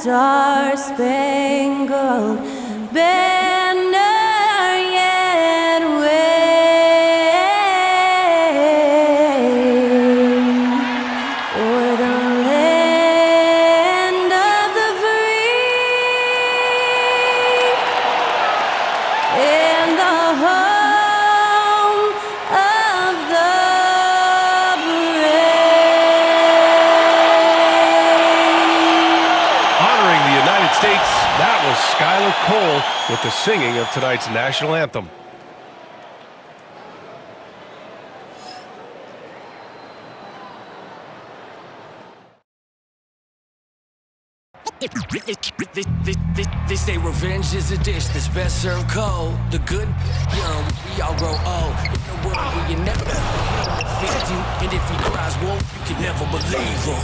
star-spangled banner yet wave o'er the land of the free and the home of the States, that was Skylar Cole with the singing of tonight's national anthem. They say revenge is a dish that's best served cold. The good, young, we all grow old. In a world where you never fit you, and if he cries wolf, you can never believe him.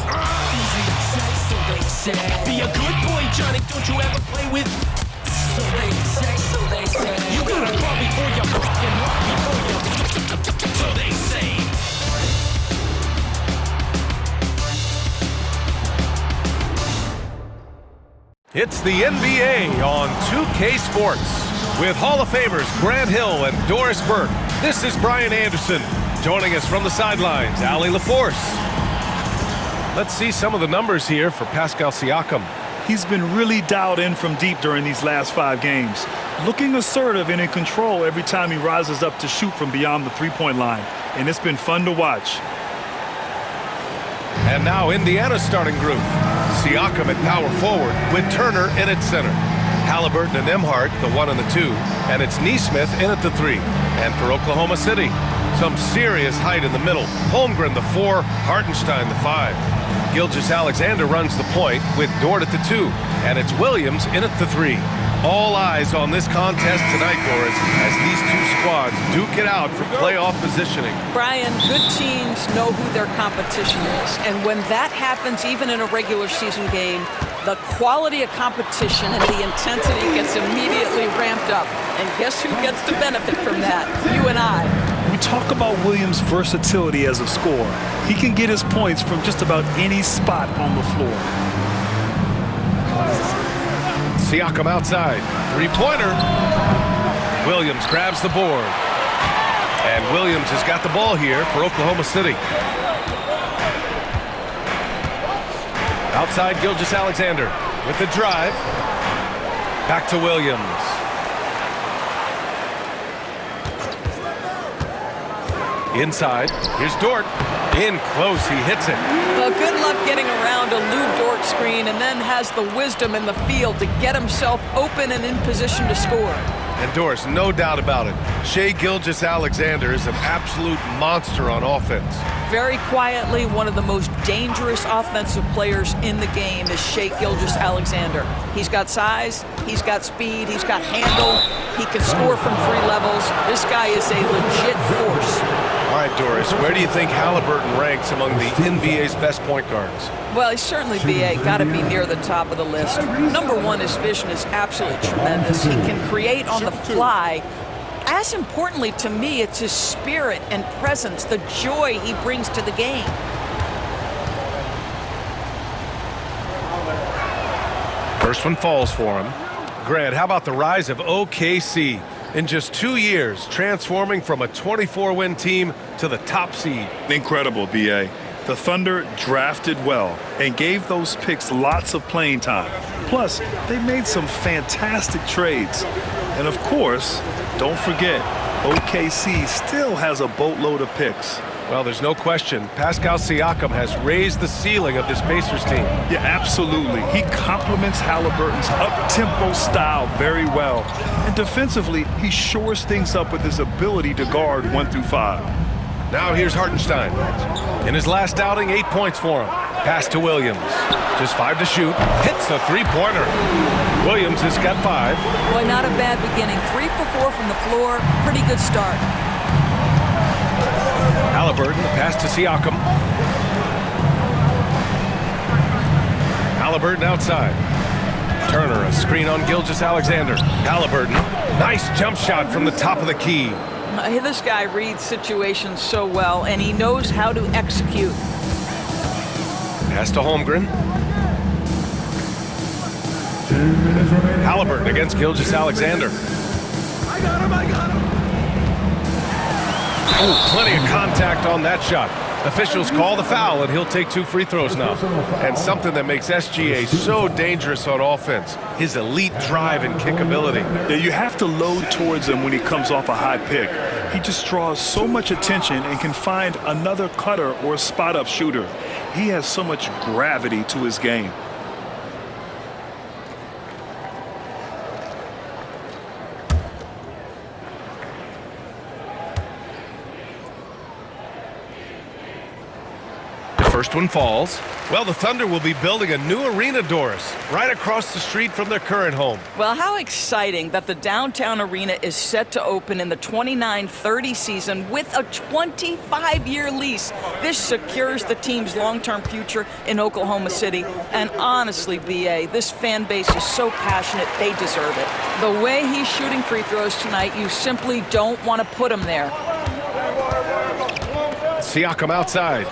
Easy to say, so they say. Be a good boy, Johnny, don't you ever play with. So they say, so they say. You gotta crawl before you fucking walk before you. So they say. It's the NBA on 2K Sports. With Hall of Famers Grant Hill and Doris Burke, this is Brian Anderson. Joining us from the sidelines, Allie LaForce. Let's see some of the numbers here for Pascal Siakam. He's been really dialed in from deep during these last 5 games. Looking assertive and in control every time he rises up to shoot from beyond the three-point line. And it's been fun to watch. And now Indiana's starting group. Siakam at power forward with Turner in at center. Haliburton and Nembhard, the 1 and the 2. And it's Nesmith in at the 3. And for Oklahoma City, some serious height in the middle. Holmgren the 4, Hartenstein the 5. Gilgeous-Alexander runs the point with Dort at the 2. And it's Williams in at the 3. All eyes on this contest tonight, Doris, as these two squads duke it out for playoff positioning. Brian, good teams know who their competition is. And when that happens, even in a regular season game, the quality of competition and the intensity gets immediately ramped up. And guess who gets to benefit from that? You and I. We talk about Williams' versatility as a scorer. He can get his points from just about any spot on the floor. Siakam outside. Three-pointer. Williams grabs the board. And Williams has got the ball here for Oklahoma City. Outside Gilgeous-Alexander with the drive. Back to Williams. Inside. Here's Dort. In close. He hits it. Well, good luck getting around a Lou Dort screen and then has the wisdom in the field to get himself open and in position to score. And Doris, no doubt about it, Shai Gilgeous-Alexander is an absolute monster on offense. Very quietly, one of the most dangerous offensive players in the game is Shai Gilgeous-Alexander. He's got size, he's got speed, he's got handle, he can score from 3 levels. This guy is a legit force. All right, Doris, where do you think Haliburton ranks among the NBA's best point guards? Well, he's certainly got to be near the top of the list. Number 1, his vision is absolutely tremendous. He can create on the fly. As importantly to me, it's his spirit and presence, the joy he brings to the game. First one falls for him. Grant, how about the rise of OKC? In just 2 years, transforming from a 24-win team to the top seed. Incredible, B.A. The Thunder drafted well and gave those picks lots of playing time. Plus, they made some fantastic trades. And of course, don't forget, OKC still has a boatload of picks. Well, there's no question. Pascal Siakam has raised the ceiling of this Pacers team. Yeah, absolutely. He complements Haliburton's up-tempo style very well. And defensively, he shores things up with his ability to guard 1 through 5. Now here's Hartenstein. In his last outing, 8 points for him. Pass to Williams. Just 5 to shoot. Hits a three-pointer. Williams has got 5. Boy, not a bad beginning. 3 for 4 from the floor. Pretty good start. Haliburton, the pass to Siakam. Haliburton outside. Turner, a screen on Gilgeous-Alexander. Haliburton, nice jump shot from the top of the key. This guy reads situations so well, and he knows how to execute. Pass to Holmgren. Haliburton against Gilgeous-Alexander. Oh, plenty of contact on that shot. Officials call the foul, and he'll take 2 free throws now. And something that makes SGA so dangerous on offense, his elite drive and kick ability. Yeah, you have to load towards him when he comes off a high pick. He just draws so much attention and can find another cutter or a spot-up shooter. He has so much gravity to his game. First one falls. Well, the Thunder will be building a new arena, Doris, right across the street from their current home. Well, how exciting that the downtown arena is set to open in the 29-30 season with a 25-year lease. This secures the team's long-term future in Oklahoma City. And honestly, BA, this fan base is so passionate, they deserve it. The way he's shooting free throws tonight, you simply don't want to put him there. Siakam outside.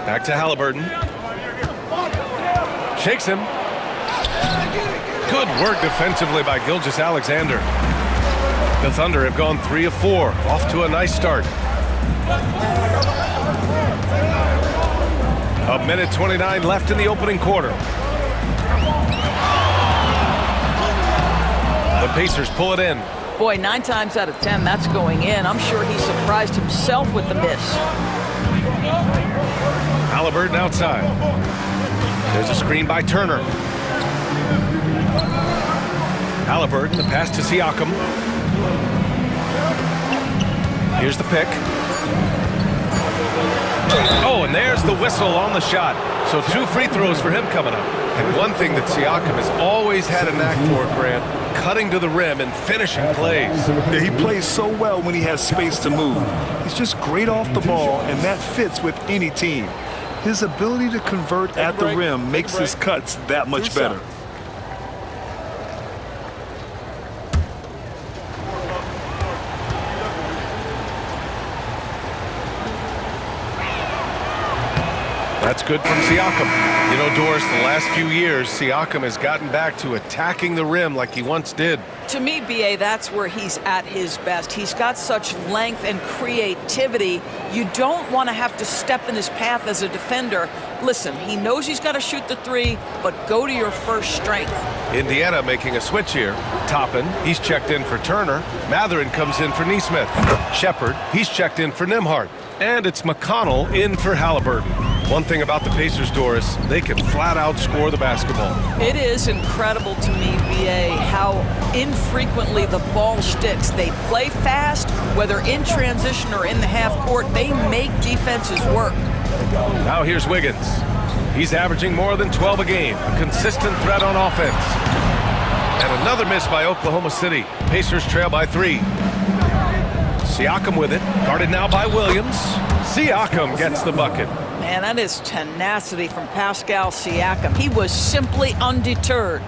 Back to Haliburton. Shakes him. Good work defensively by Gilgeous-Alexander. The Thunder have gone 3 of 4, off to a nice start. A minute 29 left in the opening quarter. The Pacers pull it in. Boy, 9 times out of 10, that's going in. I'm sure he surprised himself with the miss. Haliburton outside. There's a screen by Turner. Haliburton, the pass to Siakam. Here's the pick. Oh, and there's the whistle on the shot. So 2 free throws for him coming up. And one thing that Siakam has always had a knack for, Grant, cutting to the rim and finishing plays. Yeah, he plays so well when he has space to move. He's just great off the ball, and that fits with any team. His ability to convert at the rim makes his cuts that much better. That's good from Siakam. You know, Doris, the last few years, Siakam has gotten back to attacking the rim like he once did. To me, BA, that's where he's at his best. He's got such length and creativity. You don't want to have to step in his path as a defender. Listen, he knows he's got to shoot the 3, but go to your first strength. Indiana making a switch here. Toppin, he's checked in for Turner. Matherin comes in for Nesmith. Shepard, he's checked in for Nembhard. And it's McConnell in for Haliburton. One thing about the Pacers, Doris, they can flat out score the basketball. It is incredible to me, BA, how infrequently the ball sticks. They play fast, whether in transition or in the half court. They make defenses work. Now here's Wiggins. He's averaging more than 12 a game, a consistent threat on offense. And another miss by Oklahoma City. Pacers trail by 3. Siakam with it, guarded now by Williams. Siakam gets the bucket. Man, that is tenacity from Pascal Siakam. He was simply undeterred.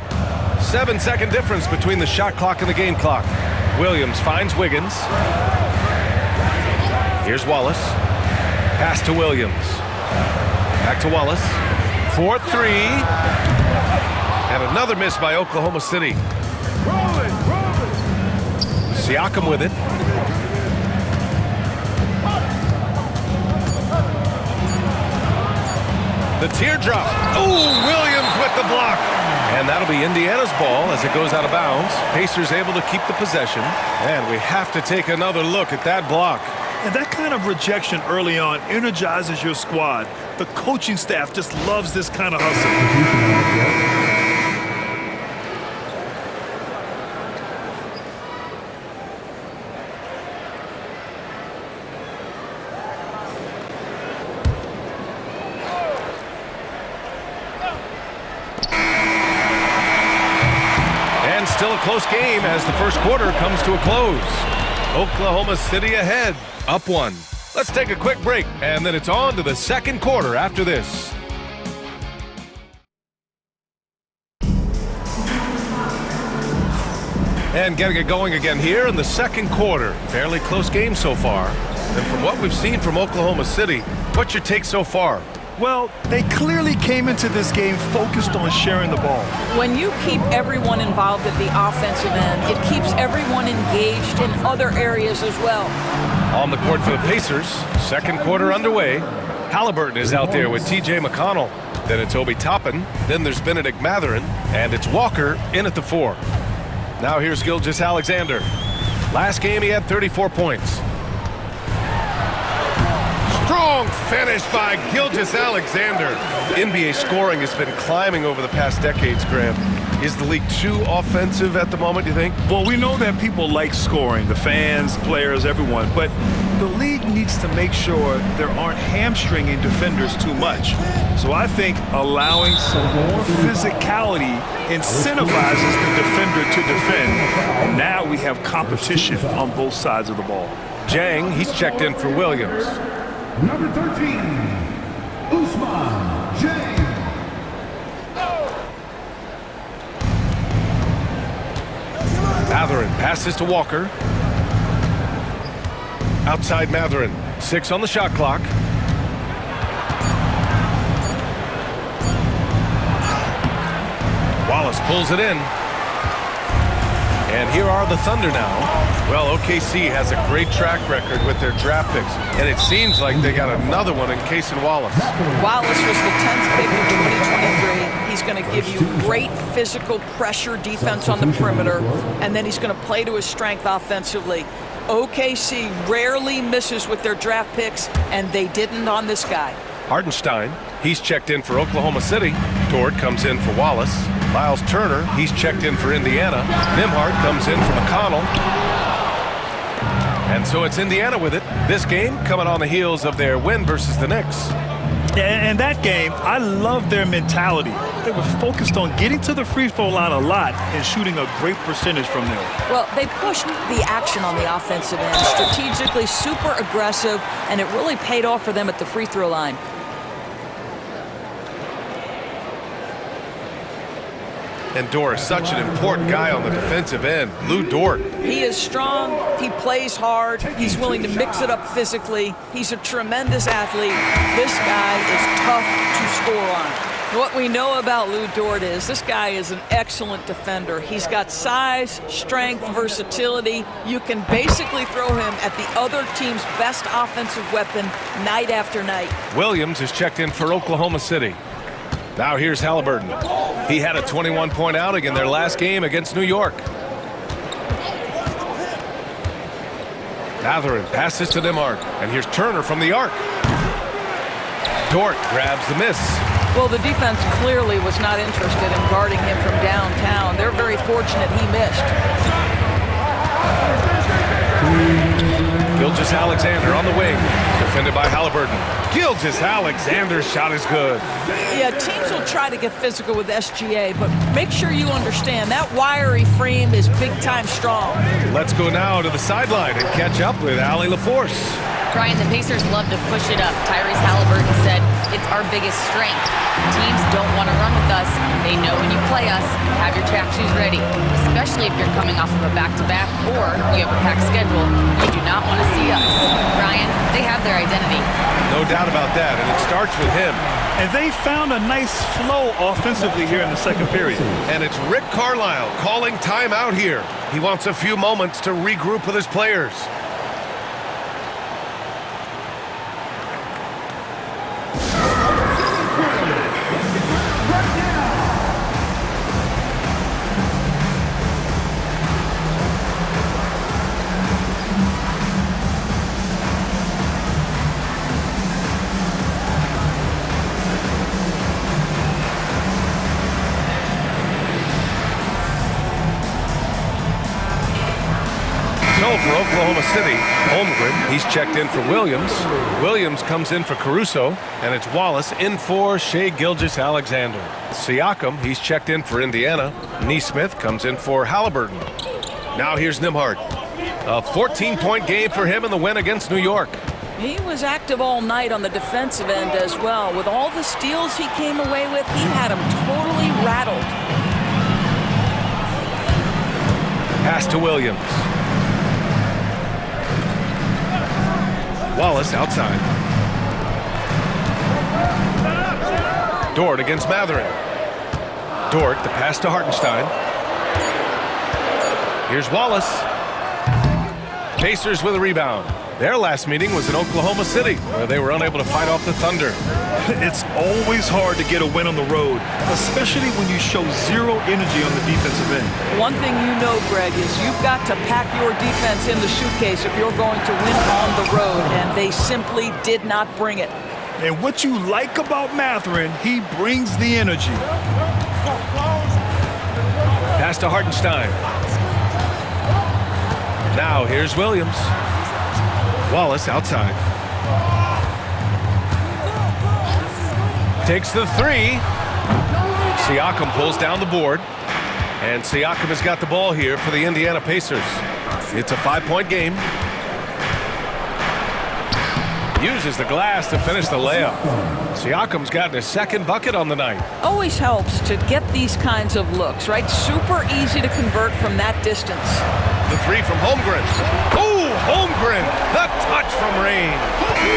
7-second difference between the shot clock and the game clock. Williams finds Wiggins. Here's Wallace. Pass to Williams. Back to Wallace. 4-3. And another miss by Oklahoma City. Siakam with it. The teardrop. Oh, Williams with the block. And that'll be Indiana's ball as it goes out of bounds. Pacers able to keep the possession. And we have to take another look at that block. And that kind of rejection early on energizes your squad. The coaching staff just loves this kind of hustle. Still a close game as the first quarter comes to a close. Oklahoma City ahead, up 1. Let's take a quick break, and then it's on to the second quarter after this. And getting it going again here in the second quarter. Fairly close game so far. And from what we've seen from Oklahoma City, what's your take so far? Well, they clearly came into this game focused on sharing the ball. When you keep everyone involved at the offensive end, it keeps everyone engaged in other areas as well. On the court for the Pacers, second quarter underway. Haliburton is out there with T.J. McConnell. Then it's Obi Toppin. Then there's Benedict Mathurin. And it's Walker in at the 4. Now here's Gilgeous Alexander. Last game he had 34 points. Strong finish by Gilgeous Alexander. NBA scoring has been climbing over the past decades, Graham. Is the league too offensive at the moment, do you think? Well, we know that people like scoring, the fans, players, everyone, but the league needs to make sure there aren't hamstringing defenders too much. So I think allowing some more physicality incentivizes the defender to defend. And now we have competition on both sides of the ball. Jang, he's checked in for Williams. Number 13, Usman Jang. Mathurin passes to Walker. Outside Mathurin, 6 on the shot clock. Wallace pulls it in. And here are the Thunder now. Well, OKC has a great track record with their draft picks, and it seems like they got another one in Cason Wallace. Wallace was the 10th pick in 2023. He's going to give you great physical pressure defense on the perimeter, and then he's going to play to his strength offensively. OKC rarely misses with their draft picks, and they didn't on this guy. Hartenstein, he's checked in for Oklahoma City. Dort comes in for Wallace. Miles Turner, he's checked in for Indiana. Nembhard comes in for McConnell. And so it's Indiana with it. This game coming on the heels of their win versus the Knicks. And that game, I love their mentality. They were focused on getting to the free throw line a lot and shooting a great percentage from there. Well, they pushed the action on the offensive end, strategically super aggressive, and it really paid off for them at the free throw line. And Dort is such an important guy on the defensive end. Lou Dort. He is strong. He plays hard. He's willing to mix it up physically. He's a tremendous athlete. This guy is tough to score on. What we know about Lou Dort is this guy is an excellent defender. He's got size, strength, versatility. You can basically throw him at the other team's best offensive weapon night after night. Williams is checked in for Oklahoma City. Now here's Haliburton. He had a 21-point outing in their last game against New York. Mathurin passes to Nembhard, and here's Turner from the arc. Dort grabs the miss. Well, the defense clearly was not interested in guarding him from downtown. They're very fortunate he missed. Gilgeous Alexander on the wing, defended by Haliburton. Gilgeous Alexander's shot is good. Yeah, teams will try to get physical with SGA, but make sure you understand that wiry frame is big-time strong. Let's go now to the sideline and catch up with Allie LaForce. Brian, the Pacers love to push it up. Tyrese Haliburton said, it's our biggest strength. Teams don't want to run with us. They know when you play us, have your track shoes ready, especially if you're coming off of a back-to-back or you have a packed schedule. You do not want to see us. Brian, they have their identity. No doubt about that, and it starts with him. And they found a nice flow offensively here in the second period. And it's Rick Carlisle calling timeout here. He wants a few moments to regroup with his players. For Oklahoma City, Holmgren, he's checked in for Williams. Williams comes in for Caruso, and it's Wallace in for Shai Gilgeous-Alexander. Siakam, he's checked in for Indiana. Nesmith comes in for Haliburton. Now here's Nembhard. A 14-point game for him in the win against New York. He was active all night on the defensive end as well. With all the steals he came away with, he had him totally rattled. Pass to Williams. Wallace outside. Dort against Mathurin. Dort, the pass to Hartenstein. Here's Wallace. Pacers with a rebound. Their last meeting was in Oklahoma City, where they were unable to fight off the Thunder. It's always hard to get a win on the road, especially when you show zero energy on the defensive end. One thing you know, Greg, is you've got to pack your defense in the suitcase if you're going to win on the road, and they simply did not bring it. And what you like about Mathurin, he brings the energy. Pass to Hartenstein. Now here's Williams. Wallace outside. Takes the three. Siakam pulls down the board. And Siakam has got the ball here for the Indiana Pacers. It's a 5-point game. Uses the glass to finish the layup. Siakam's gotten his second bucket on the night. Always helps to get these kinds of looks, right? Super easy to convert from that distance. The three from Holmgren. Oh, Holmgren, the touch from range.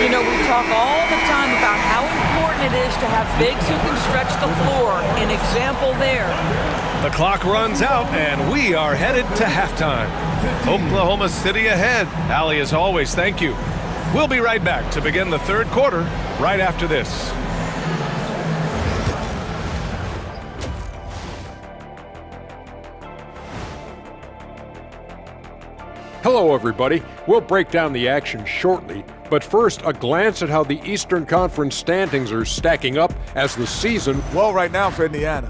You know, we talk all the time about how important it is to have bigs who can stretch the floor. An example there. The clock runs out, and we are headed to halftime. Oklahoma City ahead. Allie, as always, thank you. We'll be right back to begin the third quarter right after this. Hello, everybody. We'll break down the action shortly, but first, a glance at how the Eastern Conference standings are stacking up as the season. Well, right now for Indiana,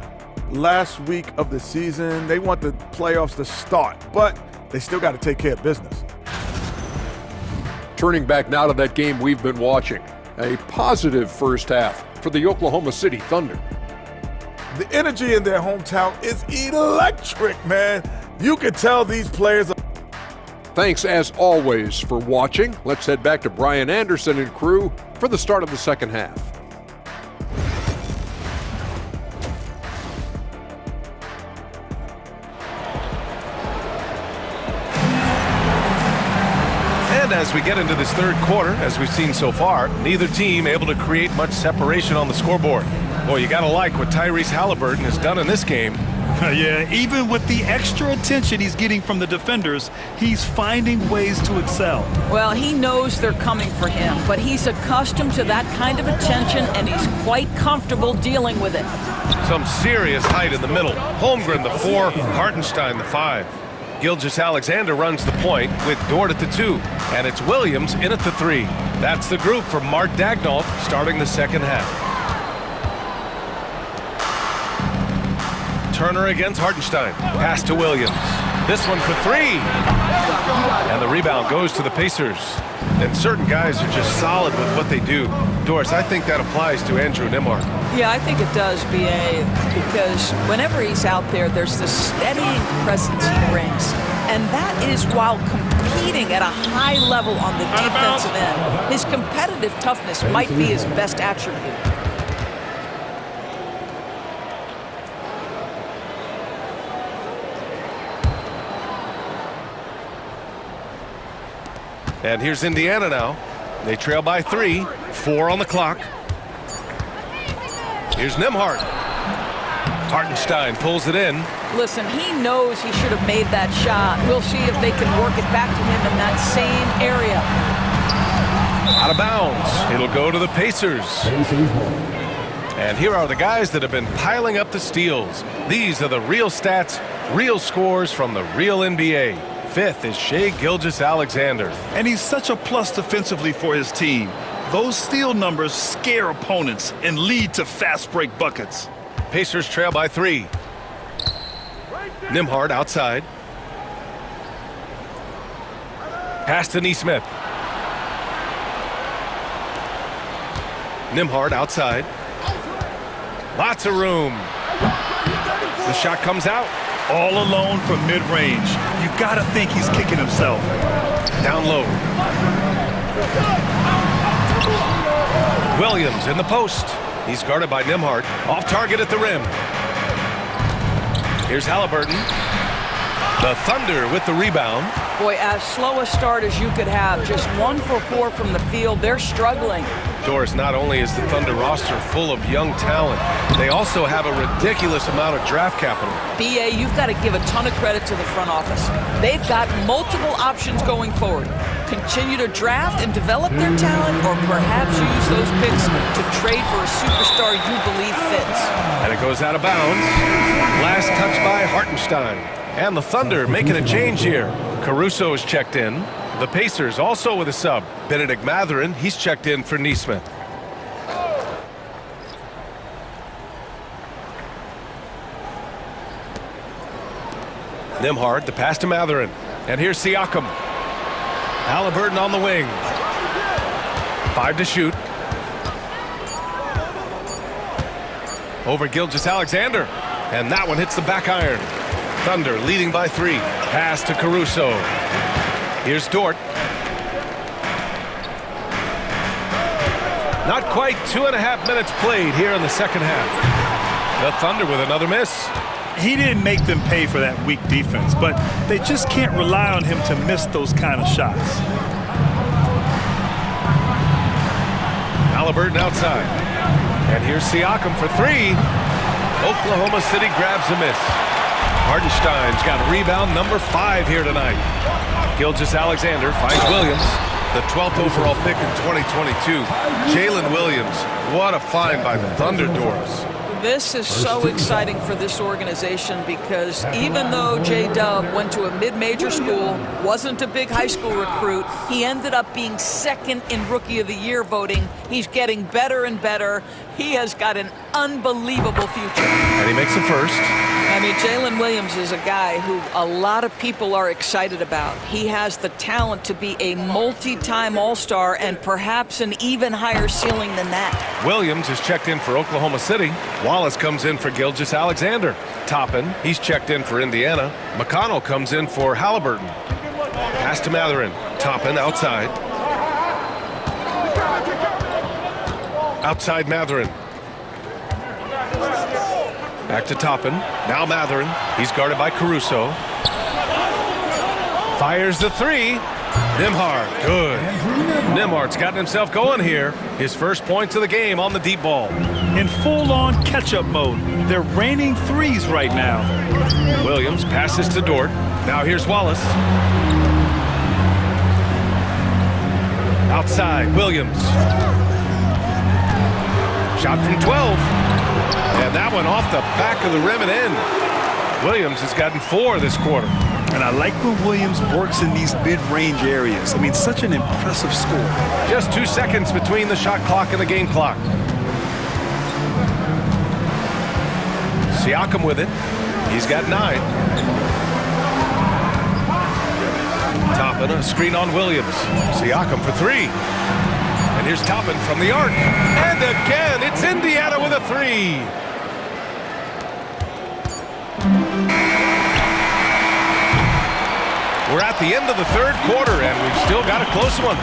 last week of the season, they want the playoffs to start, but they still got to take care of business. Turning back now to that game we've been watching. A positive first half for the Oklahoma City Thunder. The energy in their hometown is electric, man. You can tell these players. Thanks, as always, for watching. Let's head back to Brian Anderson and crew for the start of the second half. And as we get into this third quarter, as we've seen so far, neither team able to create much separation on the scoreboard. Boy, you gotta like what Tyrese Haliburton has done in this game. Yeah, even with the extra attention he's getting from the defenders, he's finding ways to excel. Well, he knows they're coming for him, but he's accustomed to that kind of attention, and he's quite comfortable dealing with it. Some serious height in the middle. Holmgren, the 4, Hartenstein, the 5. Gilgeous-Alexander runs the point with Dort at the 2, and it's Williams in at the 3. That's the group for Mart Dagnall starting the second half. Turner against Hartenstein. Pass to Williams. This one for 3. And the rebound goes to the Pacers. And certain guys are just solid with what they do. Doris, I think that applies to Andrew Nembhard. Yeah, I think it does, B.A., because whenever he's out there, there's this steadying presence he brings. And that is while competing at a high level on the defensive end. His competitive toughness might be his best attribute. And here's Indiana now. They trail by 3, 4 on the clock. Here's Nembhard. Hartenstein pulls it in. Listen, he knows he should have made that shot. We'll see if they can work it back to him in that same area. Out of bounds. It'll go to the Pacers. And here are the guys that have been piling up the steals. These are the real stats, real scores from the real NBA. 5th is Shai Gilgeous-Alexander. And he's such a plus defensively for his team. Those steal numbers scare opponents and lead to fast break buckets. Pacers trail by 3. Nembhard outside. Pass to Nesmith. Nembhard outside. Lots of room. The shot comes out. All alone from mid-range. You gotta think he's kicking himself. Down low. Williams in the post. He's guarded by Nembhard. Off target at the rim. Here's Haliburton. The Thunder with the rebound. Boy, as slow a start as you could have. Just 1 for 4 from the field. They're struggling. Doris, not only is the Thunder roster full of young talent, they also have a ridiculous amount of draft capital. BA, you've got to give a ton of credit to the front office. They've got multiple options going forward. Continue to draft and develop their talent, or perhaps use those picks to trade for a superstar you believe fits. And it goes out of bounds. Last touch by Hartenstein. And the Thunder making a change here. Caruso is checked in. The Pacers also with a sub. Benedict Mathurin, he's checked in for Nesmith. Nembhard, the pass to Mathurin. And here's Siakam. Haliburton on the wing. 5 to shoot. Over Gilgeous-Alexander. And that one hits the back iron. Thunder leading by 3. Pass to Caruso. Here's Dort. Not quite 2.5 minutes played here in the second half. The Thunder with another miss. He didn't make them pay for that weak defense, but they just can't rely on him to miss those kind of shots. Haliburton outside. And here's Siakam for 3. Oklahoma City grabs a miss. Hartenstein's got rebound number 5 here tonight. Gilgeous-Alexander finds Williams, the 12th overall pick in 2022. Jalen Williams, what a find by the Thunder, Doris. This is so exciting for this organization because even though J-Dub went to a mid-major school, wasn't a big high school recruit, he ended up being second in Rookie of the Year voting. He's getting better and better. He has got an unbelievable future. And he makes the first. I mean, Jalen Williams is a guy who a lot of people are excited about. He has the talent to be a multi-time All-Star and perhaps an even higher ceiling than that. Williams is checked in for Oklahoma City. Wallace comes in for Gilgeous-Alexander. Toppin, he's checked in for Indiana. McConnell comes in for Haliburton. Pass to Mathurin. Toppin outside. Outside Mathurin. Back to Toppin. Now Mathurin. He's guarded by Caruso. Fires the 3. Nembhard. Good. Nembhard's gotten himself going here. His first points of the game on the deep ball. In full-on catch-up mode. They're raining threes right now. Williams passes to Dort. Now here's Wallace. Outside, Williams. Shot from 12. And that one off the back of the rim and in. Williams has gotten 4 this quarter. And I like when Williams works in these mid-range areas. I mean, such an impressive score. Just 2 seconds between the shot clock and the game clock. Siakam with it. He's got 9. Toppin, a screen on Williams. Siakam for 3. And here's Toppin from the arc. And again, it's Indiana with a 3. We're at the end of the third quarter, and we've still got a close one.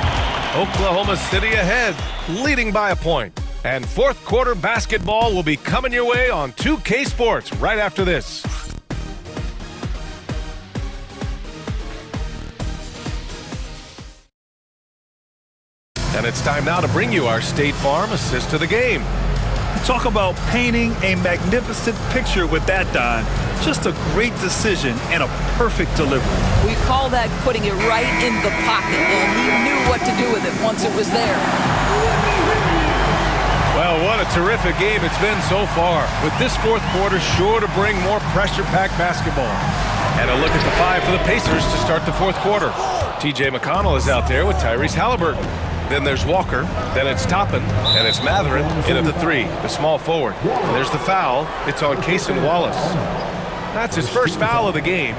Oklahoma City ahead, leading by a point. And fourth quarter basketball will be coming your way on 2K Sports right after this. And it's time now to bring you our State Farm assist to the game. Talk about painting a magnificent picture with that, Don. Just a great decision and a perfect delivery. We call that putting it right in the pocket, and he knew what to do with it once it was there. Well, what a terrific game it's been so far, with this fourth quarter sure to bring more pressure-packed basketball. And a look at the 5 for the Pacers to start the fourth quarter. T.J. McConnell is out there with Tyrese Haliburton. Then there's Walker, then it's Toppin, and it's Mathurin in at the 3, the small forward. And there's the foul. It's on Cason Wallace. That's his first foul of the game.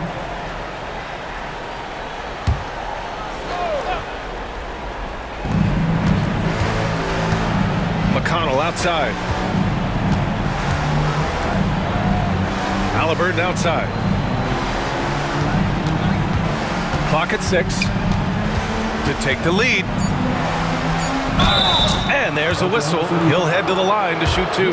McConnell outside. Haliburton outside. Clock at 6 to take the lead. And there's There's a whistle. He'll head to the line to shoot 2.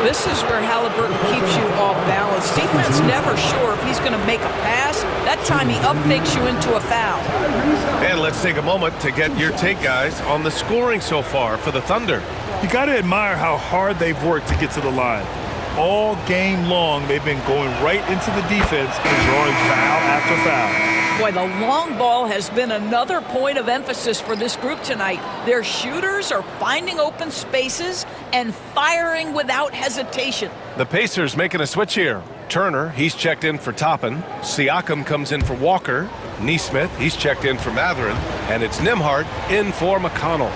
This is where Haliburton keeps you off balance. Defense never sure if he's going to make a pass. That time he up-fakes you into a foul. And let's take a moment to get your take, guys, on the scoring so far for the Thunder. You got to admire how hard they've worked to get to the line. All game long, they've been going right into the defense and drawing foul after foul. Boy, the long ball has been another point of emphasis for this group tonight. Their shooters are finding open spaces and firing without hesitation. The Pacers making a switch here. Turner, he's checked in for Toppin. Siakam comes in for Walker. Nesmith, he's checked in for Matherin. And it's Nembhard in for McConnell.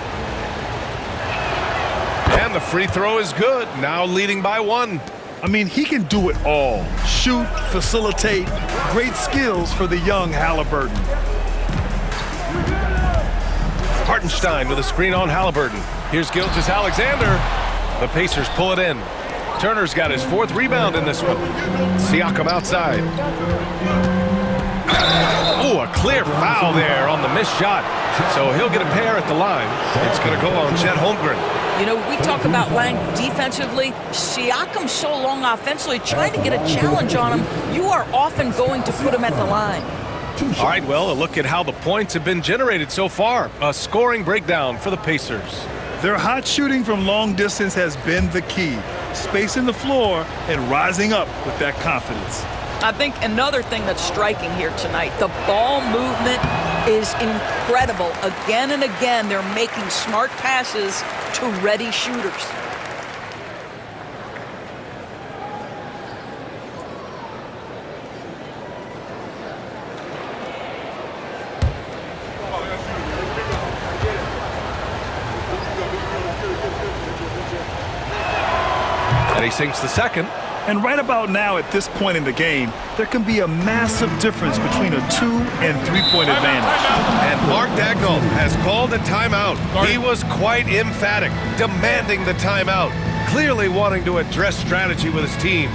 And the free throw is good, now leading by 1. I mean, he can do it all. Shoot, facilitate, great skills for the young Haliburton. Hartenstein with a screen on Haliburton. Here's Gilgeous-Alexander. The Pacers pull it in. Turner's got his 4th rebound in this one. Siakam outside. Oh, a clear foul there on the missed shot. So he'll get a pair at the line. It's going to go on Chet Holmgren. You know, we talk about length defensively. Siakam's so long offensively, trying to get a challenge on him. You are often going to put him at the line. All right, well, a look at how the points have been generated so far. A scoring breakdown for the Pacers. Their hot shooting from long distance has been the key. Spacing the floor and rising up with that confidence. I think another thing that's striking here tonight, the ball movement is incredible. Again and again, they're making smart passes to ready shooters. And he sinks the second. And right about now, at this point in the game, there can be a massive difference between a 2- and 3-point advantage. And Mark Daigneault has called a timeout. He was quite emphatic, demanding the timeout, clearly wanting to address strategy with his team.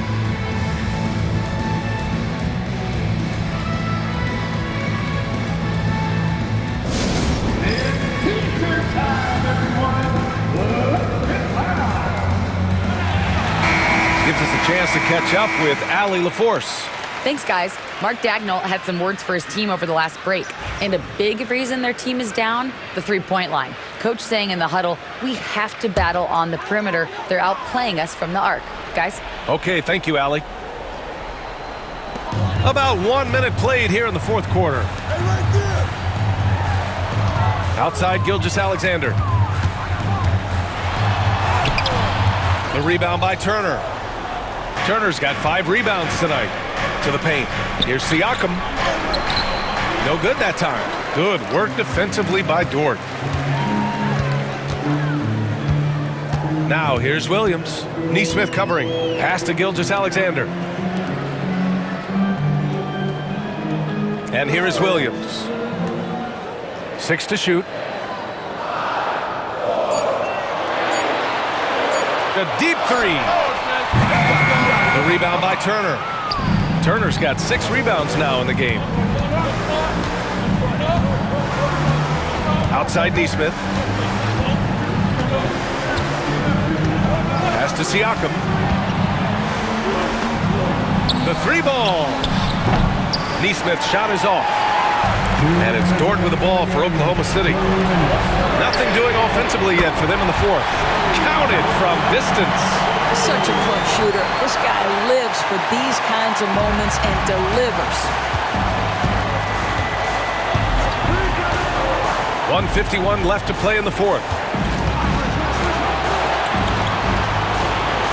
Gives us a chance to catch up with Allie LaForce. Thanks, guys. Mark Daigneault had some words for his team over the last break. And a big reason their team is down, the three-point line. Coach saying in the huddle, we have to battle on the perimeter. They're outplaying us from the arc. Guys? Okay, thank you, Allie. About 1 minute played here in the 4th quarter. Outside Gilgeous-Alexander. The rebound by Turner. Turner's got 5 rebounds tonight. To the paint. Here's Siakam. No good that time. Good work defensively by Dort. Now here's Williams. Nesmith covering. Pass to Gilgeous-Alexander. And here is Williams. 6 to shoot. A deep 3. The rebound by Turner. Turner's got 6 rebounds now in the game. Outside Nesmith. Pass to Siakam. The 3-ball. Nesmith's shot is off. And it's Dort with the ball for Oklahoma City. Nothing doing offensively yet for them in the 4th. Counted from distance. Such a clutch shooter. This guy lives for these kinds of moments and delivers. 1:51 left to play in the 4th.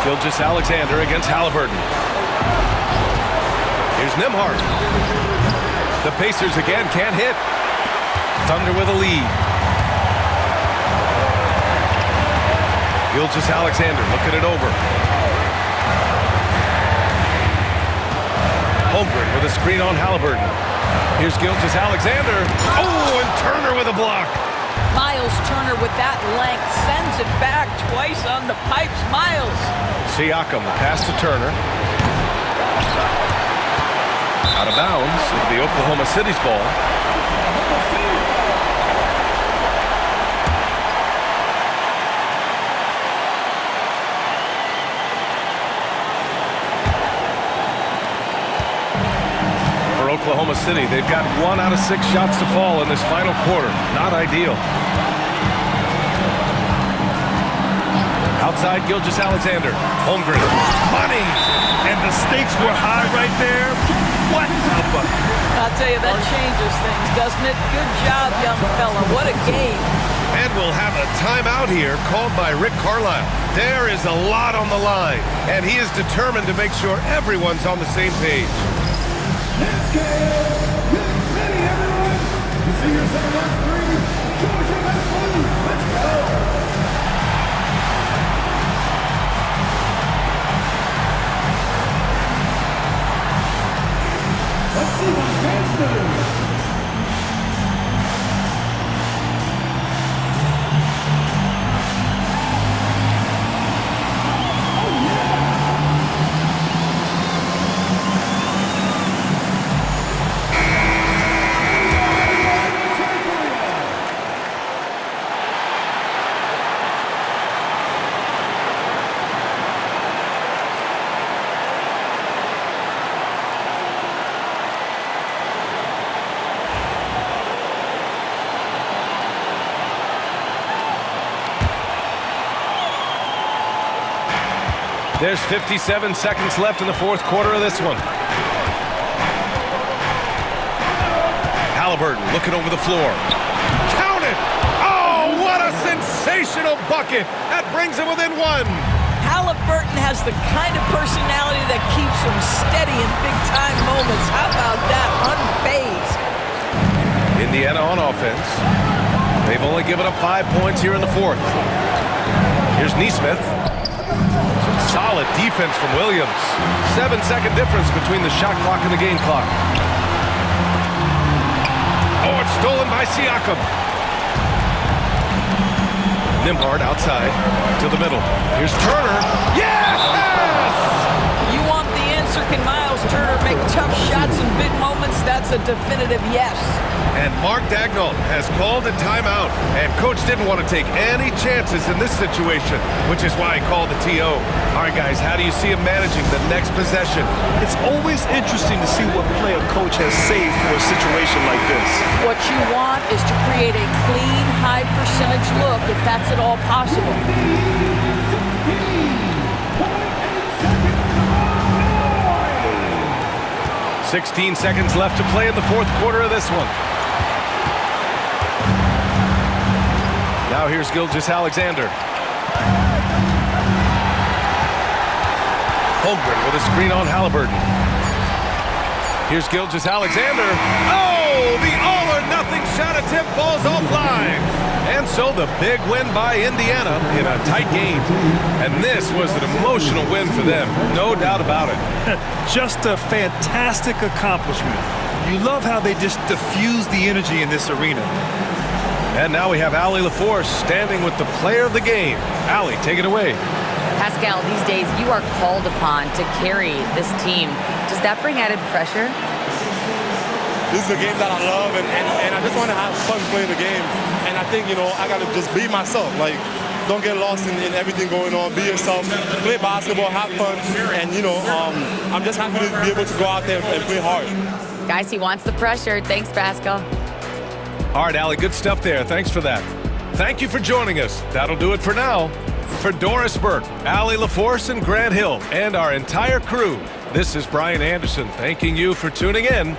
Gilgeous-Alexander against Haliburton. Here's Nembhard. The Pacers again can't hit. Thunder with a lead. Gilgeous-Alexander looking it over. Holmgren with a screen on Haliburton. Here's Gilgeous-Alexander. Oh, and Turner with a block. Miles Turner with that length sends it back twice on the pipes. Miles. Siakam, the pass to Turner. Out of bounds. It'll be Oklahoma City's ball. Oklahoma City. They've got 1 out of 6 shots to fall in this final quarter. Not ideal. Outside, Gilgeous-Alexander. Holmgren. Money! And the stakes were high right there. What a bucket. I'll tell you, that changes things, doesn't it? Good job, young fella. What a game. And we'll have a timeout here called by Rick Carlisle. There is a lot on the line, and he is determined to make sure everyone's on the same page. Let's get ready, everyone. You see yourself on screen. Show us your best move. Let's go. Let's see what gangsters. There's 57 seconds left in the fourth quarter of this one. Haliburton looking over the floor. Count it! Oh, what a sensational bucket! That brings him within 1. Haliburton has the kind of personality that keeps him steady in big-time moments. How about that? Unfazed. Indiana on offense. They've only given up 5 points here in the fourth. Here's Nesmith. Solid defense from Williams. 7-second difference between the shot clock and the game clock. Oh, it's stolen by Siakam. Nembhard outside to the middle. Here's Turner. Yes! You want the answer? Can Miles Turner make tough shots in big moments? That's a definitive yes. And Mark Daigneault has called a timeout. And Coach didn't want to take any chances in this situation, which is why he called the TO. All right, guys, how do you see him managing the next possession? It's always interesting to see what play a coach has saved for a situation like this. What you want is to create a clean, high-percentage look, if that's at all possible. 16 seconds left to play in the fourth quarter of this one. Now here's Gilgeous-Alexander. Holmgren with a screen on Haliburton. Here's Gilgeous-Alexander. Oh, the all-or-nothing shot attempt falls offline. And so the big win by Indiana in a tight game. And this was an emotional win for them, no doubt about it. Just a fantastic accomplishment. You love how they just diffuse the energy in this arena. And now we have Allie LaForce standing with the player of the game. Allie, take it away. Pascal, these days you are called upon to carry this team. Does that bring added pressure? This is a game that I love, and I just want to have fun playing the game. And I think, I got to just be myself. Like, don't get lost in everything going on. Be yourself. Play basketball, have fun. And, I'm just happy to be able to go out there and play hard. Guys, he wants the pressure. Thanks, Pascal. All right, Allie, good stuff there. Thanks for that. Thank you for joining us. That'll do it for now. For Doris Burke, Allie LaForce, and Grant Hill, and our entire crew, this is Brian Anderson thanking you for tuning in